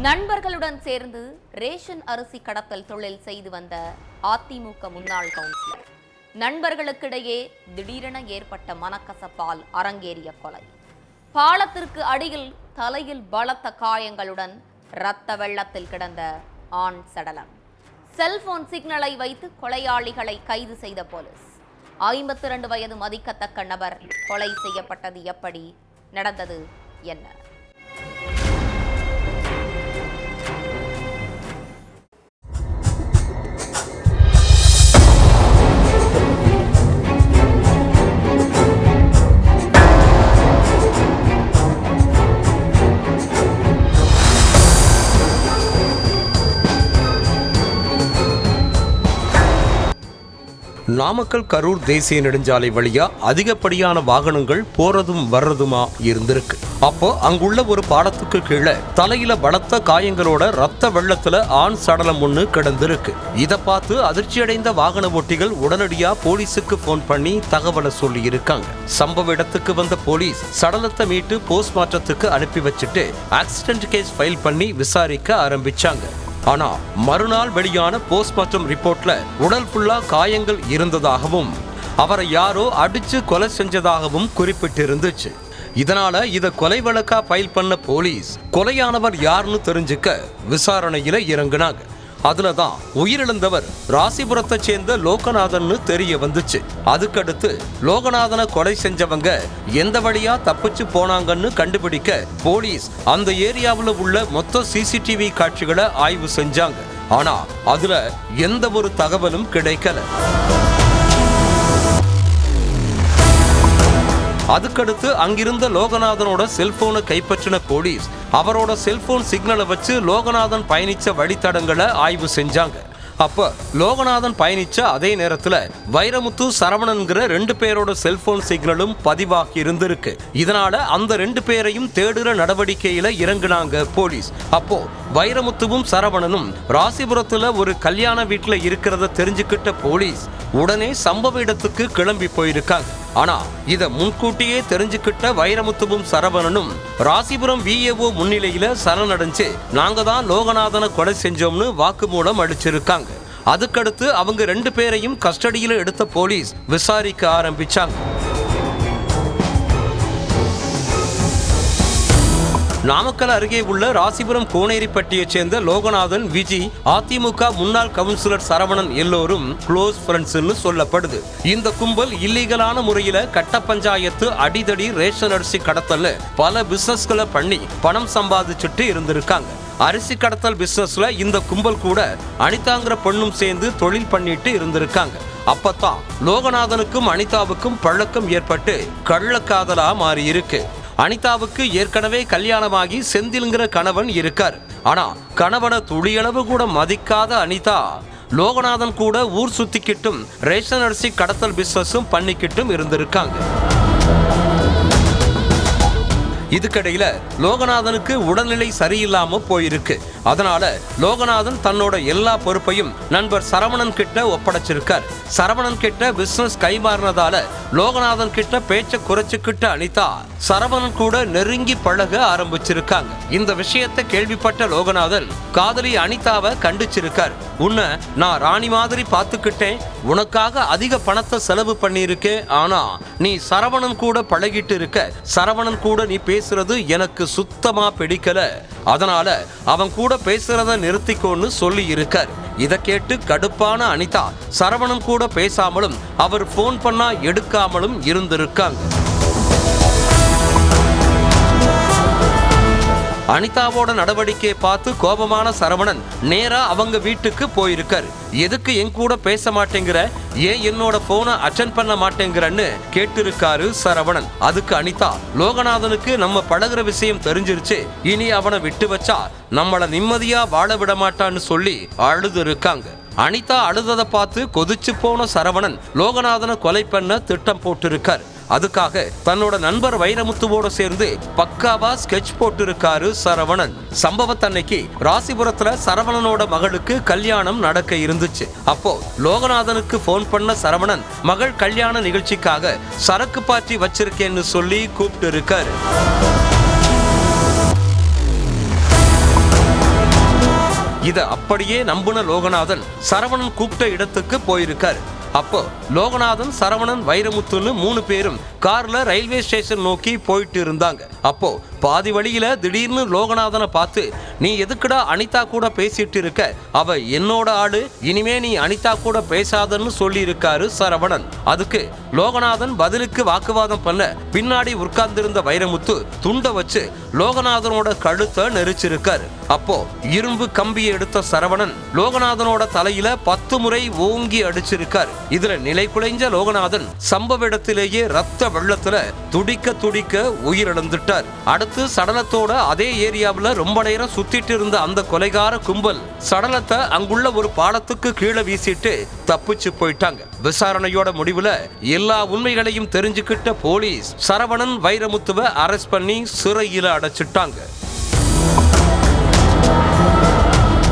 நண்பர்களுடன் சேர்ந்து ரேஷன் அரிசி கடத்தல் தொழில் செய்து வந்த அதிமுக முன்னாள் கவுன்சிலர் நண்பர்களுக்கிடையே திடீரென ஏற்பட்ட மனக்கசப்பால் அரங்கேறிய கொலை. பாலத்திற்கு அடியில் தலையில் பலத்த காயங்களுடன் இரத்த வெள்ளத்தில் கிடந்த ஆண் சடலம். செல்போன் சிக்னலை வைத்து கொலையாளிகளை கைது செய்த போலீஸ். 52 வயது மதிக்கத்தக்க நபர் கொலை செய்யப்பட்டது எப்படி, நடந்தது என்ன? நாமக்கல் கரூர் தேசிய நெடுஞ்சாலை வழியா அதிகப்படியான வாகனங்கள் போறதும் வர்றதுமா இருந்திருக்கு. அப்போ அங்குள்ள ஒரு பாலத்துக்கு கீழே தலையில பலத்த காயங்களோட ரத்த வெள்ளத்துல ஆண் சடலம் ஒண்ணு கிடந்திருக்கு. இத பார்த்து அதிர்ச்சியடைந்த வாகன ஓட்டிகள் உடனடியா போலீஸுக்கு போன் பண்ணி தகவலை சொல்லி இருக்காங்க. சம்பவ இடத்துக்கு வந்த போலீஸ் சடலத்தை மீட்டு போஸ்ட்மார்ட்டத்துக்கு அனுப்பி வச்சுட்டு ஆக்சிடென்ட் கேஸ் ஃபைல் பண்ணி விசாரிக்க ஆரம்பிச்சாங்க. ஆனா மறுநாள் வெளியான போஸ்ட்மார்ட்டம் ரிப்போர்ட்ல உடல் ஃபுல்லா காயங்கள் இருந்ததாகவும் அவரை யாரோ அடிச்சு கொலை செஞ்சதாகவும் குறிப்பிட்டிருந்துச்சு. இதனால இத கொலை வழக்கா ஃபைல் பண்ண போலீஸ் கொலையானவர் யாருன்னு தெரிஞ்சுக்க விசாரணையில இறங்குனாங்க. அதுலதான் உயிரிழந்தவர் ராசிபுரத்தை சேர்ந்த லோகநாதன் தெரிய வந்துச்சு. அதுக்கடுத்து லோகநாதனை கொலை செஞ்சவங்க எந்த வழியா தப்பிச்சு போனாங்கன்னு கண்டுபிடிக்க போலீஸ் அந்த ஏரியாவில் உள்ள மொத்த சிசிடிவி காட்சிகளை ஆய்வு செஞ்சாங்க. ஆனா அதுல எந்த ஒரு தகவலும் கிடைக்கல. அதுக்கடுத்து அங்கிருந்த லோகநாதனோட செல்போனை கைப்பற்றின போலீஸ் அவரோட செல்போன் சிக்னலை வச்சு லோகநாதன் பயணிச்ச வழித்தடங்களை ஆய்வு செஞ்சாங்க. அப்ப லோகநாதன் பயணிச்ச அதே நேரத்துல வைரமுத்து சரவணன்கிற 2 பேரோட செல்போன் சிக்னலும் பதிவாகி இருந்திருக்கு. இதனால அந்த 2 பேரையும் தேடுற நடவடிக்கையில இறங்குனாங்க போலீஸ். அப்போ வைரமுத்துவும் சரவணனும் ராசிபுரத்துல ஒரு கல்யாண வீட்டுல இருக்கிறத தெரிஞ்சுக்கிட்ட போலீஸ் உடனே சம்பவ இடத்துக்கு கிளம்பி போயிருக்காங்க. ஆனா இத முன்கூட்டியே தெரிஞ்சுக்கிட்ட வைரமுத்துவும் சரவணனும் ராசிபுரம் VAO முன்னிலையில சரணடைஞ்சு நாங்க தான் லோகநாதனை கொலை செஞ்சோம்னு வாக்குமூலம் அளிச்சிருக்காங்க. அதுக்கடுத்து அவங்க 2 பேரையும் கஸ்டடியில எடுத்த போலீஸ் விசாரிக்க ஆரம்பிச்சாங்க. நாமக்கல் அருகே உள்ள ராசிபுரம் கோனேரிப்பட்டியை சேர்ந்த லோகநாதன், விஜி, அதிமுக முன்னாள் கவுன்சிலர் சரவணன் எல்லோரும் க்ளோஸ் ஃப்ரெண்ட்ஸ்னு சொல்லப்படுது. இந்த கும்பல் இல்லீகலான முறையில கட்ட பஞ்சாயத்து, அடிதடி, ரேஷன் அரிசி கடத்தல் பல பிசினஸ்களை பண்ணி பணம் சம்பாதிச்சுட்டு இருந்திருக்காங்க. அரிசி கடத்தல் பிசினஸ்ல இந்த கும்பல் கூட அனிதாங்கிற பெண்ணும் சேர்ந்து தொழில் பண்ணிட்டு இருந்திருக்காங்க. அப்பத்தான் லோகநாதனுக்கும் அனிதாவுக்கும் பழக்கம் ஏற்பட்டு கள்ளக்காதலா மாறி இருக்கு. அனிதாவுக்கு ஏற்கனவே கல்யாணமாகி செந்தில்ங்கிற கணவன் இருக்கார். ஆனா கணவனை துளியளவு கூட மதிக்காத அனிதா லோகநாதன் கூட ஊர் சுத்திக்கிட்டும் ரேஷன் அரிசி கடத்தல் பிசினஸும் பண்ணிக்கிட்டும் இருந்திருக்காங்க. இதுக்கடையில லோகநாதனுக்கு உடல்நிலை சரியில்லாம போயிருக்கு. அதனால லோகநாதன் தன்னோட எல்லா பொறுப்பையும் நண்பர் சரவணன் கிட்ட ஒப்படைச்சிருக்கார். சரவணன் கிட்ட பிசினஸ் கைமாறினதால லோகநாதன் கிட்ட பேச்ச குறைச்சுக்கிட்ட அனிதா சரவணன் கூட நெருங்கி பழக ஆரம்பிச்சிருக்காங்க. இந்த விஷயத்தை கேள்விப்பட்ட லோகநாதன் காதலி அனிதாவை கண்டிச்சிருக்கார். உன்னை நான் ராணி மாதிரி பார்த்துக்கிட்டேன், உனக்காக அதிக பணத்தை செலவு பண்ணியிருக்கேன், ஆனா நீ சரவணன் கூட பழகிட்டு இருக்க, சரவணன் கூட நீ பேசுறது எனக்கு சுத்தமா பிடிக்கல, அதனால அவன் கூட பேசுறத நிறுத்திக்கோன்னு சொல்லி இருக்கார். இதை கேட்டு கடுப்பான அனிதா சரவணன் கூட பேசாமலும் அவர் போன் பண்ணா எடுக்காமலும் இருந்திருக்காங்க. அனிதாவோட நடவடிக்கையை பார்த்து கோபமான சரவணன் நேரா அவங்க வீட்டுக்கு போயிருக்காரு. எதுக்கு என் கூட பேச மாட்டேங்கிற, ஏன் என்னோட போனை அட்டென்ட் பண்ண மாட்டேங்கிறன்னு கேட்டிருக்காரு சரவணன். அதுக்கு அனிதா, லோகநாதனுக்கு நம்ம பழகுற விஷயம் தெரிஞ்சிருச்சு, இனி அவனை விட்டு வச்சா நம்மள நிம்மதியா வாழ விட மாட்டான்னு சொல்லி அழுது இருக்காங்க. அனிதா அழுததை பார்த்து கொதிச்சு போன சரவணன் லோகநாதனை கொலை பண்ண திட்டம் போட்டிருக்கார். அதுக்காக தன்னோட நண்பர் வைரமுத்துவோட சேர்ந்து பக்காவா ஸ்கெட்ச் போட்டிருக்காரு சரவணன். சம்பவத்தன்னைக்கு ராசிபுரத்துல சரவணனோட மகளுக்கு கல்யாணம் நடக்க இருந்துச்சு. அப்போ லோகநாதனுக்கு போன் பண்ண சரவணன் மகள் கல்யாண நிகழ்ச்சிக்காக சரக்கு பார்ட்டி வச்சிருக்கேன்னு சொல்லி கூப்பிட்டு இருக்காரு. இத அப்படியே நம்புன லோகநாதன் சரவணன் கூப்பிட்ட இடத்துக்கு போயிருக்காரு. அப்போ லோகநாதன், சரவணன், வைரமுத்துன்னு 3 பேரும் கார்ல ரயில்வே ஸ்டேஷன் நோக்கி போயிட்டு இருந்தாங்க. அப்போ பாதி வழியில திடீர்னு லோகநாதனை பார்த்து, நீ எதுக்குடா அனிதா கூட பேசிட்டு இருக்க, அவ என்னோட ஆளு, இனிமே நீ அனிதா கூட பேசாதன்னு சொல்லி இருக்காரு சரவணன். அதுக்கு லோகநாதன் பதிலுக்கு வாக்குவாதம் பண்ண பின்னாடி உட்கார்ந்திருந்த வைரமுத்து துண்டை வச்சு லோகநாதனோட கழுத்தை நெரிச்சிருக்காரு. அப்போ இரும்பு கம்பியை எடுத்த சரவணன் லோகநாதனோட தலையில 10 முறை ஓங்கி அடிச்சிருக்காரு. இதுல நிலை குலைஞ்ச லோகநாதன் சம்பவ இடத்திலேயே ரத்த வெள்ளத்துல துடிக்க துடிக்க உயிரிழந்துட்டார். அடுத்து சடலத்தோட அதே ஏரியாவில் ரொம்ப நேரம் சுத்திட்டு இருந்த அந்த கொலைகார கும்பல் சடலத்தை அங்குள்ள ஒரு பாலத்துக்கு கீழே வீசிட்டு தப்பிச்சு போயிட்டாங்க. விசாரணையோட முடிவுல எல்லா உண்மைகளையும் தெரிஞ்சுக்கிட்ட போலீஸ் சரவணன், வைரமுத்துவை அரெஸ்ட் பண்ணி சிறையில அடைச்சிட்டாங்க.